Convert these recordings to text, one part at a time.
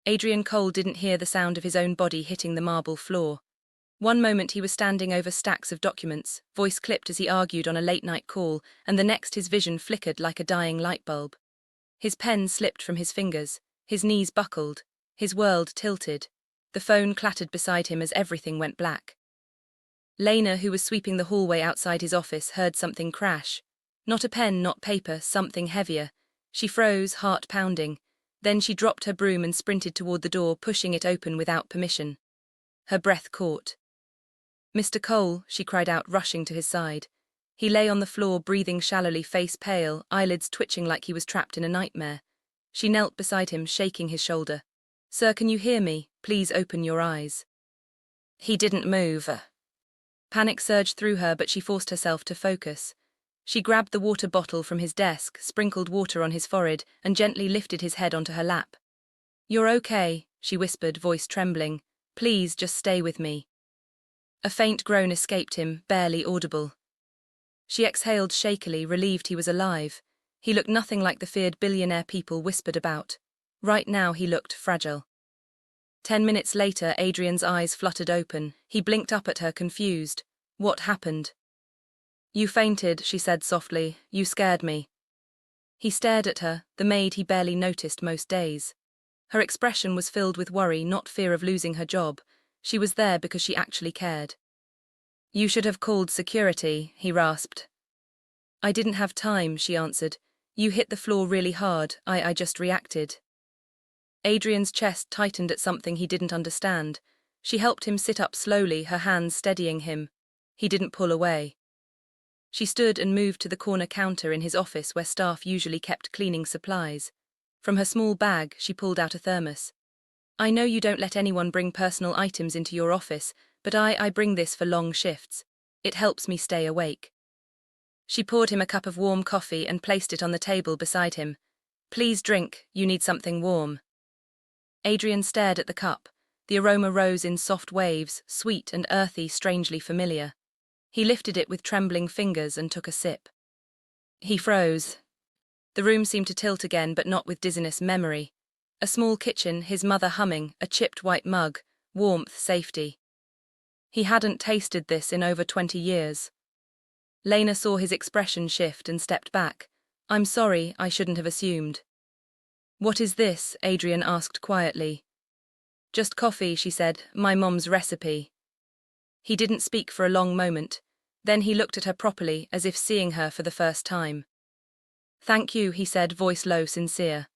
Adrian Cole didn't hear the sound of his own body hitting the marble floor. One moment he was standing over stacks of documents, voice clipped as he argued on a late-night call, and the next his vision flickered like a dying light bulb. His pen slipped from his fingers, his knees buckled, his world tilted. The phone clattered beside him as everything went black. Lena, who was sweeping the hallway outside his office, heard something crash. Not a pen, not paper, something heavier. She froze, heart pounding. Then she dropped her broom and sprinted toward the door, pushing it open without permission. Her breath caught. "Mr. Cole," she cried out, rushing to his side. He lay on the floor, breathing shallowly, face pale, eyelids twitching like he was trapped in a nightmare. She knelt beside him, shaking his shoulder. "Sir, can you hear me? Please open your eyes." He didn't move. Panic surged through her, but she forced herself to focus. She grabbed the water bottle from his desk, sprinkled water on his forehead, and gently lifted his head onto her lap. "You're okay," she whispered, voice trembling. "Please, just stay with me." A faint groan escaped him, barely audible. She exhaled shakily, relieved he was alive. He looked nothing like the feared billionaire people whispered about. Right now he looked fragile. 10 minutes later, Adrian's eyes fluttered open. He blinked up at her, confused. "What happened?" "You fainted," she said softly. "You scared me." He stared at her, the maid he barely noticed most days. Her expression was filled with worry, not fear of losing her job. She was there because she actually cared. "You should have called security," he rasped. "I didn't have time," she answered. "You hit the floor really hard. I just reacted." Adrian's chest tightened at something he didn't understand. She helped him sit up slowly, her hands steadying him. He didn't pull away. She stood and moved to the corner counter in his office where staff usually kept cleaning supplies. From her small bag, she pulled out a thermos. "I know you don't let anyone bring personal items into your office, but I bring this for long shifts. It helps me stay awake." She poured him a cup of warm coffee and placed it on the table beside him. "Please drink, you need something warm." Adrian stared at the cup. The aroma rose in soft waves, sweet and earthy, strangely familiar. He lifted it with trembling fingers and took a sip. He froze. The room seemed to tilt again, but not with dizziness, memory. A small kitchen, his mother humming, a chipped white mug, warmth, safety. He hadn't tasted this in over 20 years. Lena saw his expression shift and stepped back. "I'm sorry, I shouldn't have assumed." "What is this?" Adrian asked quietly. "Just coffee," she said, "my mom's recipe." He didn't speak for a long moment. Then he looked at her properly, as if seeing her for the first time. "Thank you," he said, voice low, sincere.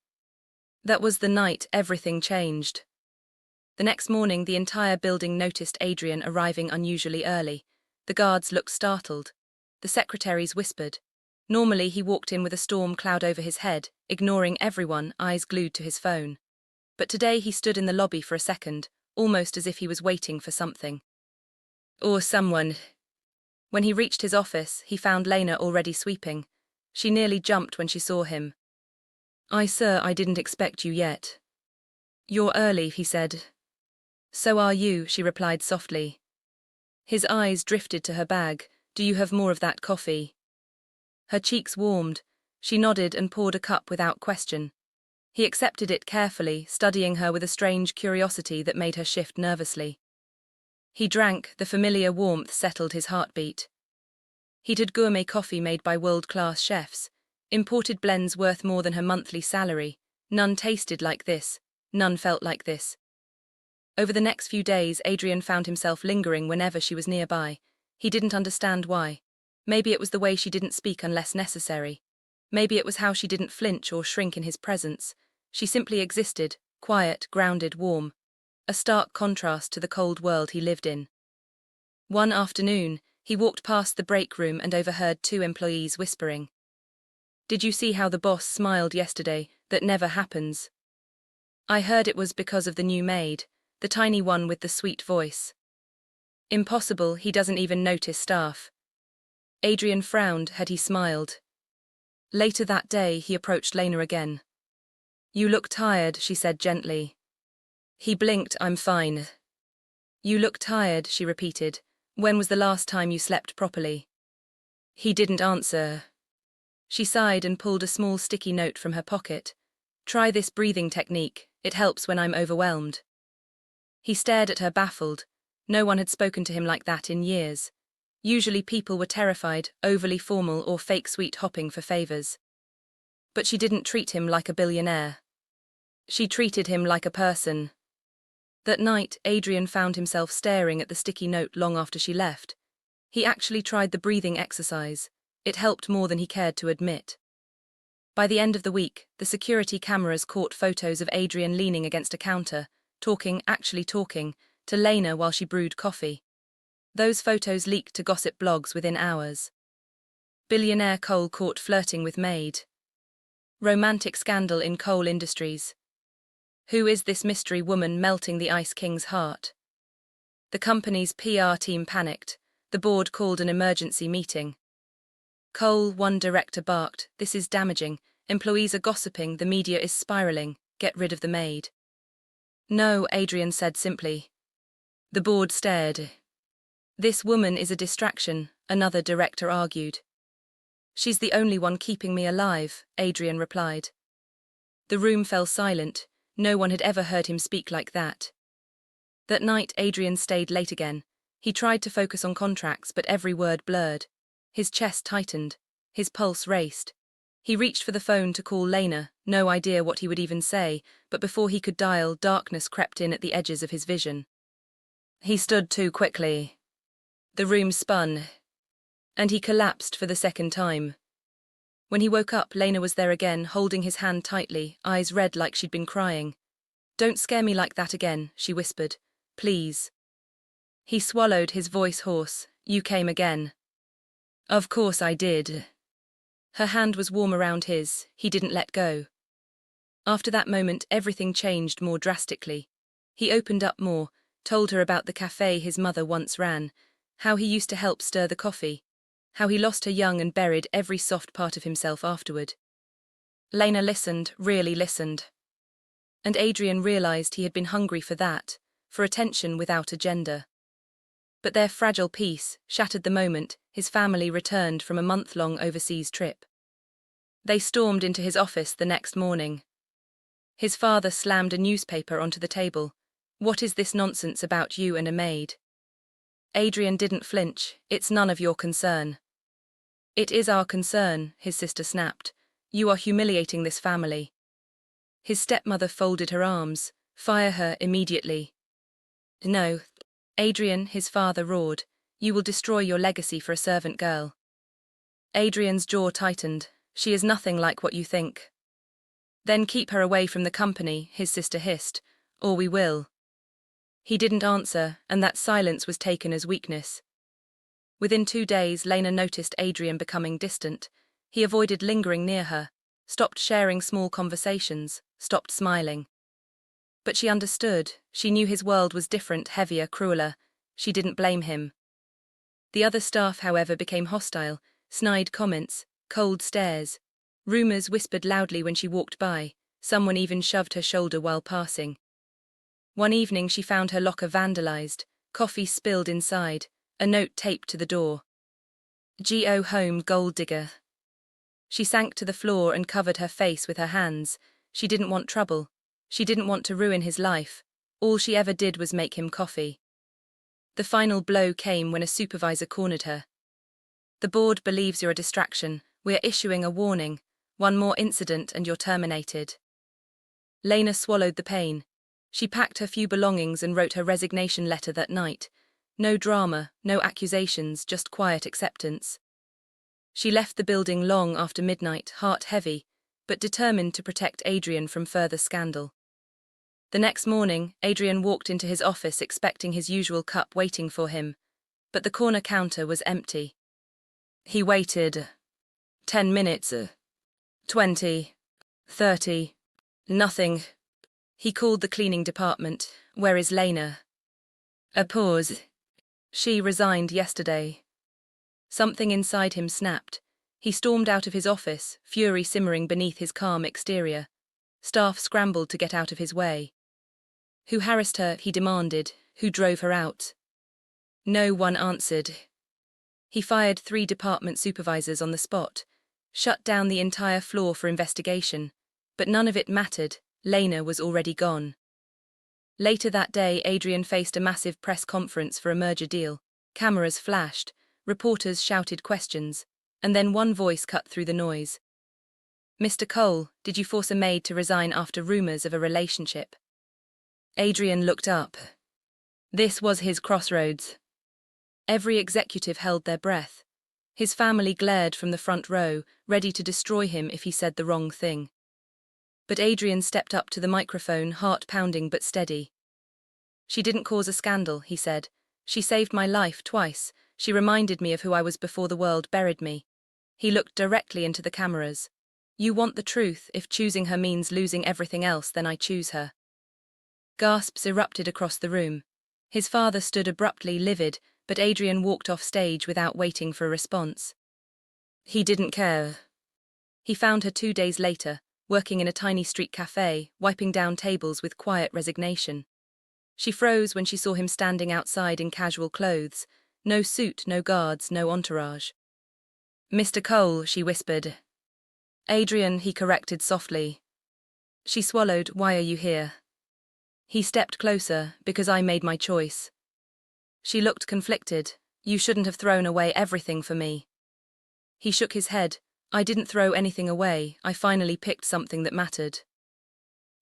That was the night everything changed. The next morning, the entire building noticed Adrian arriving unusually early. The guards looked startled. The secretaries whispered. Normally, he walked in with a storm cloud over his head, ignoring everyone, eyes glued to his phone. But today he stood in the lobby for a second, almost as if he was waiting for something. Or someone. When he reached his office, he found Lena already sweeping. She nearly jumped when she saw him. Sir, I didn't expect you yet." "You're early," he said. "So are you," she replied softly. His eyes drifted to her bag. "Do you have more of that coffee?" Her cheeks warmed. She nodded and poured a cup without question. He accepted it carefully, studying her with a strange curiosity that made her shift nervously. He drank, the familiar warmth settled his heartbeat. Heated gourmet coffee made by world-class chefs, imported blends worth more than her monthly salary. None tasted like this, none felt like this. Over the next few days, Adrian found himself lingering whenever she was nearby. He didn't understand why. Maybe it was the way she didn't speak unless necessary. Maybe it was how she didn't flinch or shrink in his presence. She simply existed, quiet, grounded, warm. A stark contrast to the cold world he lived in. One afternoon, he walked past the break room and overheard 2 employees whispering. "Did you see how the boss smiled yesterday? That never happens." "I heard it was because of the new maid, the tiny one with the sweet voice." "Impossible, he doesn't even notice staff." Adrian frowned. Had he smiled? Later that day, he approached Lena again. "You look tired," she said gently. He blinked. "I'm fine." "You look tired," she repeated. "When was the last time you slept properly?" He didn't answer. She sighed and pulled a small sticky note from her pocket. "Try this breathing technique. It helps when I'm overwhelmed. He stared at her baffled. No one had spoken to him like that in years. Usually people were terrified, overly formal or fake sweet hopping for favors. But she didn't treat him like a billionaire. She treated him like a person. That night, Adrian found himself staring at the sticky note long after she left. He actually tried the breathing exercise. It helped more than he cared to admit. By the end of the week, the security cameras caught photos of Adrian leaning against a counter, actually talking, to Lena while she brewed coffee. Those photos leaked to gossip blogs within hours. Billionaire Cole caught flirting with Maid. Romantic scandal in coal industries. Who is this mystery woman melting the Ice King's heart? The company's PR team panicked. The board called an emergency meeting. Cole, one director, barked, "This is damaging. Employees are gossiping, the media is spiraling. Get rid of the maid." "No," Adrian said simply. The board stared. "This woman is a distraction," another director argued. "She's the only one keeping me alive," Adrian replied. The room fell silent. No one had ever heard him speak like that. That night, Adrian stayed late again. He tried to focus on contracts, but every word blurred. His chest tightened. His pulse raced. He reached for the phone to call Lena, no idea what he would even say, but before he could dial, darkness crept in at the edges of his vision. He stood too quickly. The room spun, and he collapsed for the second time. When he woke up, Lena was there again, holding his hand tightly, eyes red like she'd been crying. "Don't scare me like that again," she whispered. "Please." He swallowed, his voice hoarse. "You came again." "Of course I did." Her hand was warm around his. He didn't let go. After that moment, everything changed more drastically. He opened up more, told her about the cafe his mother once ran, how he used to help stir the coffee, how he lost her young and buried every soft part of himself afterward. Lena listened, really listened. And Adrian realized he had been hungry for that, for attention without agenda. But their fragile peace shattered the moment his family returned from a month-long overseas trip. They stormed into his office the next morning. His father slammed a newspaper onto the table. "What is this nonsense about you and a maid?" Adrian didn't flinch. "It's none of your concern." "It is our concern," his sister snapped. "You are humiliating this family." His stepmother folded her arms. "Fire her immediately." "No." Adrian, his father roared. "You will destroy your legacy for a servant girl." Adrian's jaw tightened. "She is nothing like what you think." "Then keep her away from the company," his sister hissed, "or we will." He didn't answer, and that silence was taken as weakness. Within 2 days, Lena noticed Adrian becoming distant. He avoided lingering near her, stopped sharing small conversations, stopped smiling. But she understood. She knew his world was different, heavier, crueler. She didn't blame him. The other staff, however, became hostile, snide comments, cold stares. Rumors whispered loudly when she walked by. Someone even shoved her shoulder while passing. One evening she found her locker vandalized, coffee spilled inside, a note taped to the door. "Go home, gold digger." She sank to the floor and covered her face with her hands. She didn't want trouble. She didn't want to ruin his life. All she ever did was make him coffee. The final blow came when a supervisor cornered her. "The board believes you're a distraction. We're issuing a warning. One more incident and you're terminated." Lena swallowed the pain. She packed her few belongings and wrote her resignation letter that night. No drama, no accusations, just quiet acceptance. She left the building long after midnight, heart heavy, but determined to protect Adrian from further scandal. The next morning, Adrian walked into his office expecting his usual cup waiting for him, but the corner counter was empty. He waited. 10 minutes, 20, 30, nothing. He called the cleaning department. "Where is Lena?" A pause. "She resigned yesterday." Something inside him snapped. He stormed out of his office, fury simmering beneath his calm exterior. Staff scrambled to get out of his way. Who harassed her, he demanded. Who drove her out? No one answered. He fired 3 department supervisors on the spot, shut down the entire floor for investigation, but none of it mattered. Lena was already gone. Later that day, Adrian faced a massive press conference for a merger deal. Cameras flashed, reporters shouted questions, and then one voice cut through the noise. "Mr. Cole, did you force a maid to resign after rumors of a relationship?" Adrian looked up. This was his crossroads. Every executive held their breath. His family glared from the front row, ready to destroy him if he said the wrong thing. But Adrian stepped up to the microphone, heart pounding but steady. "She didn't cause a scandal," he said. "She saved my life twice. She reminded me of who I was before the world buried me." He looked directly into the cameras. "You want the truth. If choosing her means losing everything else, then I choose her." Gasps erupted across the room. His father stood abruptly, livid, but Adrian walked off stage without waiting for a response. He didn't care. He found her 2 days later, working in a tiny street cafe, wiping down tables with quiet resignation. She froze when she saw him standing outside in casual clothes. No suit, no guards, no entourage. "Mr. Cole," she whispered. "Adrian," he corrected softly. She swallowed. "Why are you here?" He stepped closer. "Because I made my choice." She looked conflicted. "You shouldn't have thrown away everything for me." He shook his head. "I didn't throw anything away. I finally picked something that mattered."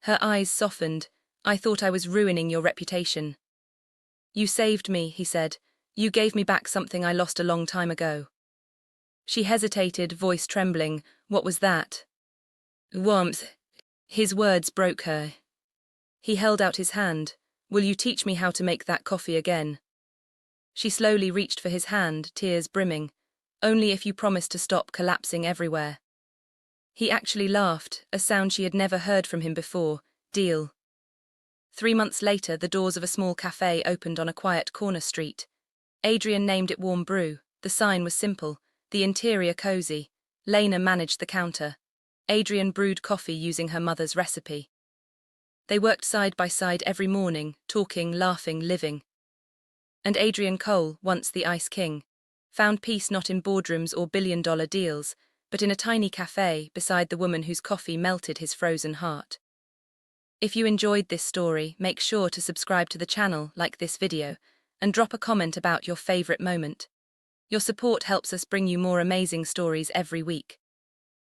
Her eyes softened. "I thought I was ruining your reputation." "You saved me," he said. "You gave me back something I lost a long time ago." She hesitated, voice trembling. "What was that?" "Warmth." His words broke her. He held out his hand. "Will you teach me how to make that coffee again?" She slowly reached for his hand, tears brimming. "Only if you promise to stop collapsing everywhere." He actually laughed, a sound she had never heard from him before. "Deal." 3 months later, the doors of a small cafe opened on a quiet corner street. Adrian named it Warm Brew. The sign was simple, the interior cozy. Lena managed the counter. Adrian brewed coffee using her mother's recipe. They worked side by side every morning, talking, laughing, living. And Adrian Cole, once the Ice King, found peace not in boardrooms or billion-dollar deals, but in a tiny cafe beside the woman whose coffee melted his frozen heart. If you enjoyed this story, make sure to subscribe to the channel, like this video, and drop a comment about your favorite moment. Your support helps us bring you more amazing stories every week.